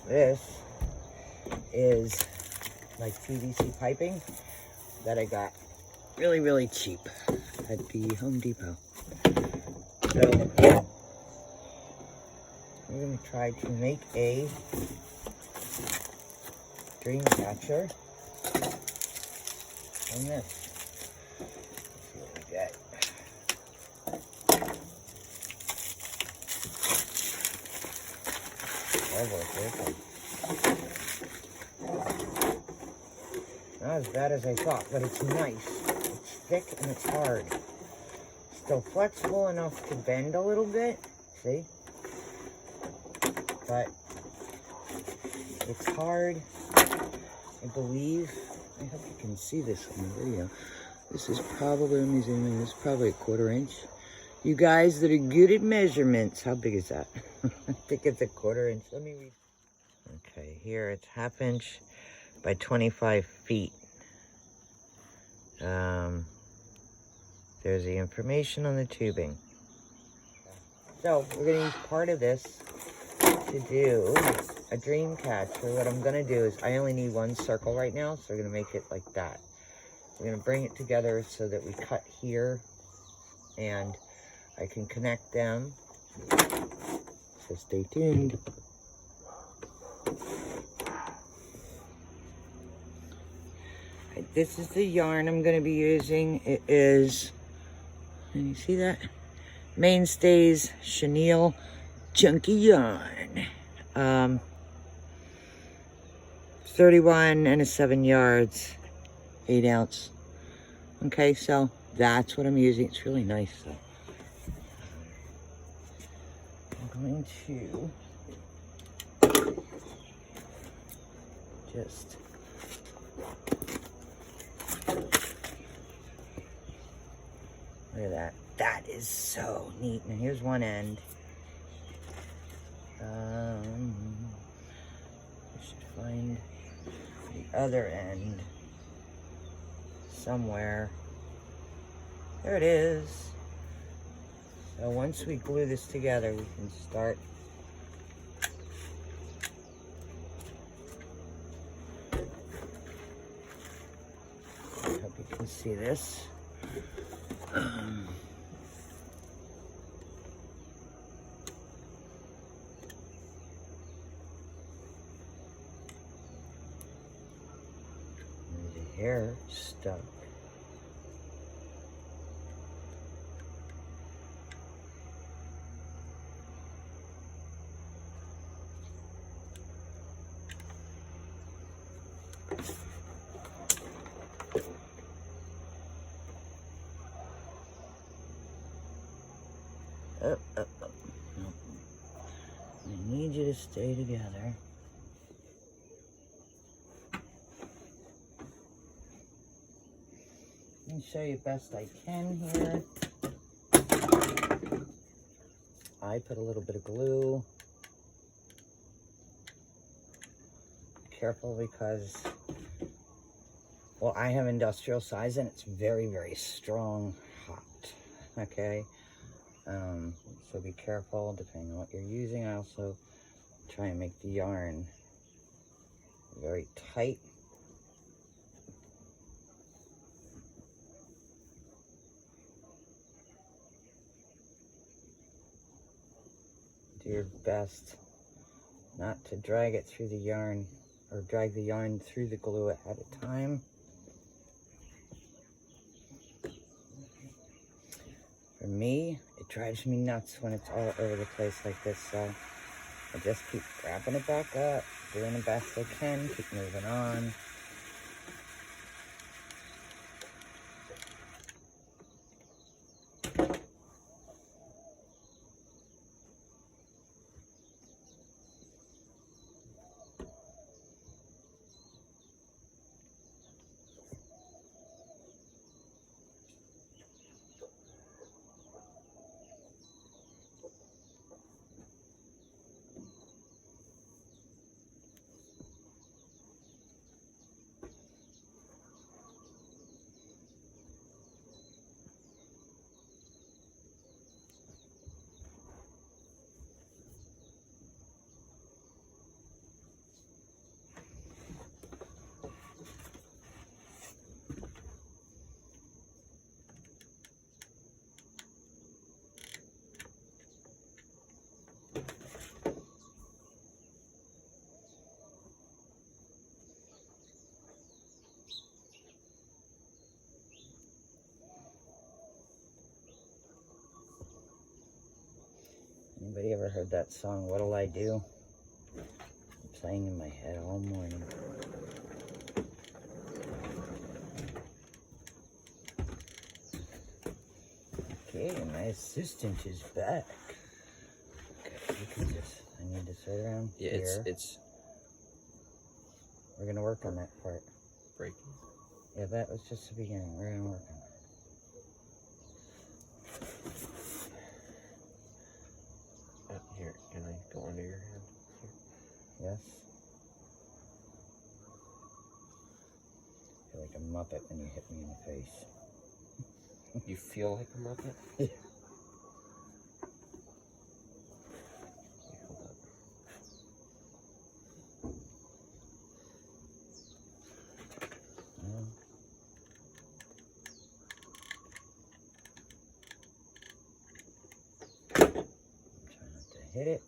This is like PVC piping that I got really, really cheap at the Home Depot. So we're going to try to make a Dreamcatcher from this. Let's see what we get. Not as bad as I thought, but it's nice. It's thick and it's hard. Still flexible enough to bend a little bit, see? But it's hard, I believe. I hope you can see this on the video. This is probably, let me zoom in, this is probably a 1/4 inch. You guys that are good at measurements, how big is that? I think it's a 1/4 inch. Let me read. Okay, here it's 1/2 inch by 25 feet. There's the information on the tubing. So we're gonna use part of this to do a Dreamcatcher. What I'm gonna do is, I only need one circle right now, so we're gonna make it like that. We're gonna bring it together so that we cut here and I can connect them. So stay tuned. This is the yarn I'm going to be using. It is, can you see that? Mainstays Chenille Chunky Yarn. 31 and 7 yards, 8 ounce. Okay, so that's what I'm using. It's really nice, so I'm going to just look at that. That is so neat. Now here's one end. I should find the other end somewhere. There it is. So once we glue this together, we can start I hope you can see this. The hair stuck. Up. No. I need you to stay together. Let me show you best I can here. I put a little bit of glue. Careful because, well, I have industrial size and it's very, very strong hot. Okay. So be careful depending on what you're using. I also try and make the yarn very tight. Do your best not to drag it through the yarn or drag the yarn through the glue at a time. For me, it drives me nuts when it's all over the place like this, so I just keep grabbing it back up, doing the best I can, keep moving on. heard that song, What'll I Do? It's playing in my head all morning. Okay, my assistant is back. Okay, you can just, I need to sit around here. It's We're gonna work on that part. breaking. Yeah, that was just the beginning. We're gonna work on it. Here, can I go under your hand? Here. Yes. I feel like a Muppet when you hit me in the face. You feel like a Muppet? Yeah. Hold up. Try not to hit it.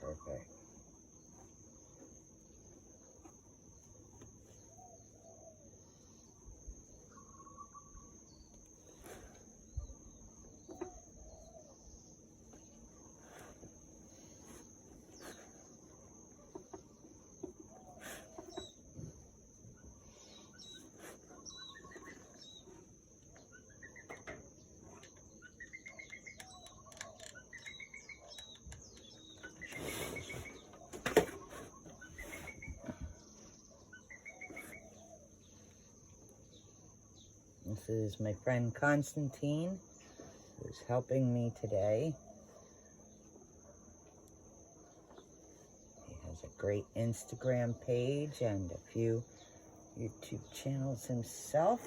Perfect. This is my friend Constantine, who's helping me today. He has a great Instagram page and a few YouTube channels himself.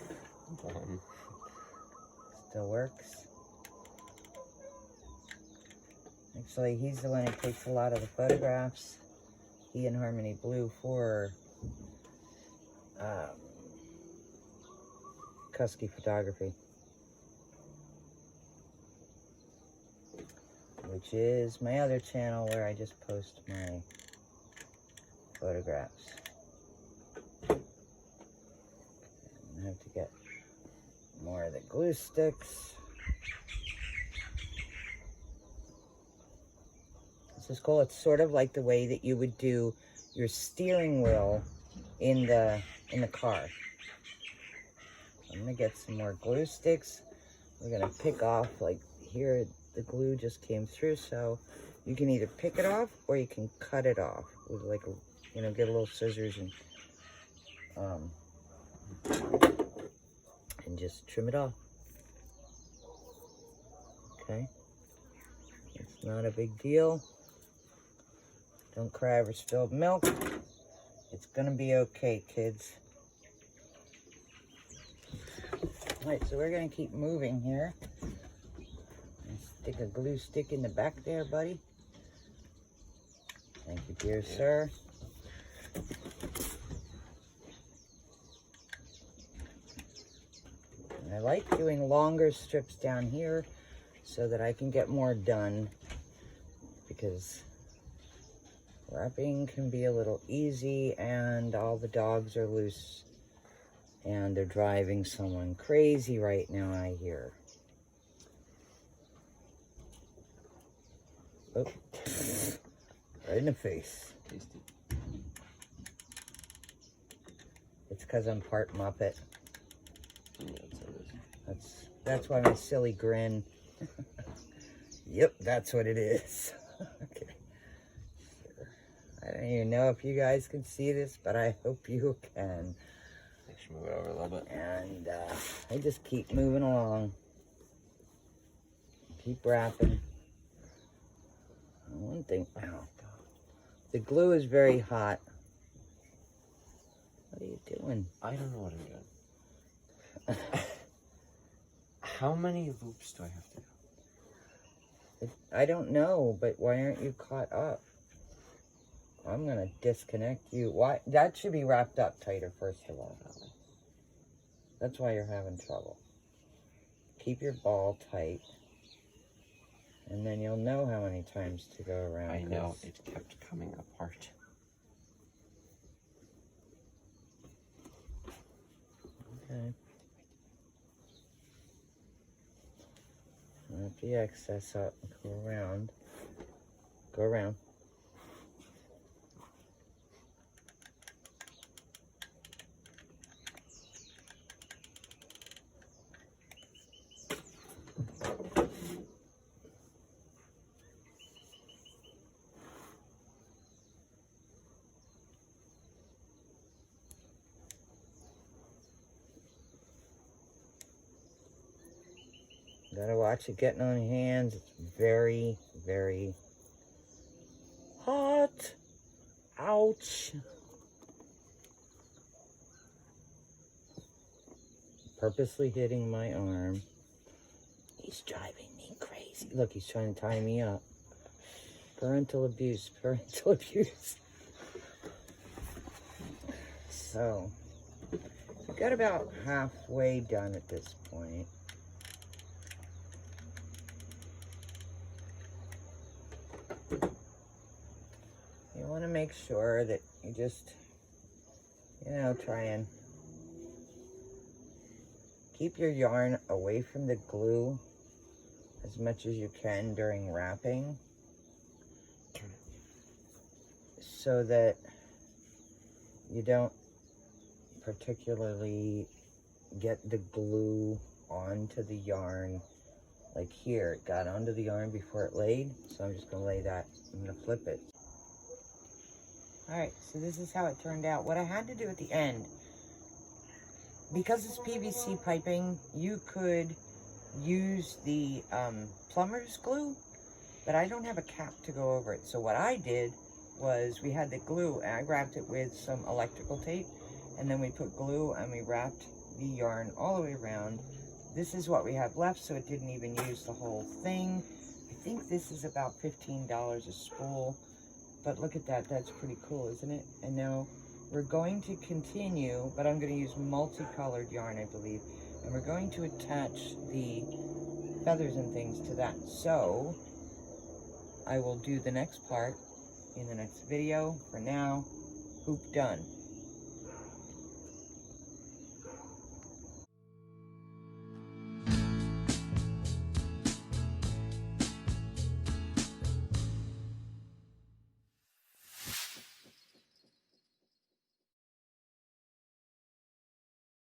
Still works. Actually, he's the one who takes a lot of the photographs. He and Harmony Blue for Kusky Photography, which is my other channel where I just post my photographs. I have to get more of the glue sticks. This is cool. It's sort of like the way that you would do your steering wheel in the car. I'm gonna get some more glue sticks. We're gonna pick off, like here, the glue just came through, so you can either pick it off or you can cut it off with like a, you know, get a little scissors and just trim it off. Okay, it's not a big deal. Don't cry over spilled milk. It's gonna be okay, kids. Alright, so we're gonna keep moving here. Stick a glue stick in the back there, buddy. Thank you, dear sir. And I like doing longer strips down here so that I can get more done, because wrapping can be a little easy and all the dogs are loose and they're driving someone crazy right now, I hear. Oh, right in the face. Tasty. It's because I'm part Muppet. Yeah, That's why my silly grin. Yep, that's what it is. Okay. I don't even know if you guys can see this, but I hope you can. I should move it over a little bit. And I just keep moving along. Keep wrapping. One thing, ow, the glue is very hot. What are you doing? I don't know what I'm doing. How many loops do I have to do? I don't know, but why aren't you caught up? I'm gonna disconnect you. Why? That should be wrapped up tighter, first of all. That's why you're having trouble. Keep your ball tight, and then you'll know how many times to go around. I know, it kept coming apart. Okay. Snip the excess up and go around. Go around. Gotta watch it getting on your hands. It's very, very hot. Ouch. Purposely hitting my arm. He's driving me crazy. Look, he's trying to tie me up. Parental abuse. Parental abuse. So, we got about halfway done at this point. You want to make sure that you just, you know, try and keep your yarn away from the glue as much as you can during wrapping, so that you don't particularly get the glue onto the yarn. Like here, it got onto the yarn before it laid, so I'm just going to lay that. I'm going to flip it. Alright, so this is how it turned out. What I had to do at the end, because it's PVC piping, you could use the plumber's glue, but I don't have a cap to go over it. So what I did was, we had the glue, and I wrapped it with some electrical tape, and then we put glue and we wrapped the yarn all the way around. This is what we have left, so it didn't even use the whole thing. I think this is about $15 a spool. But look at that, that's pretty cool, isn't it? And now we're going to continue, but I'm going to use multicolored yarn, I believe. And we're going to attach the feathers and things to that. So, I will do the next part in the next video. For now, hoop done.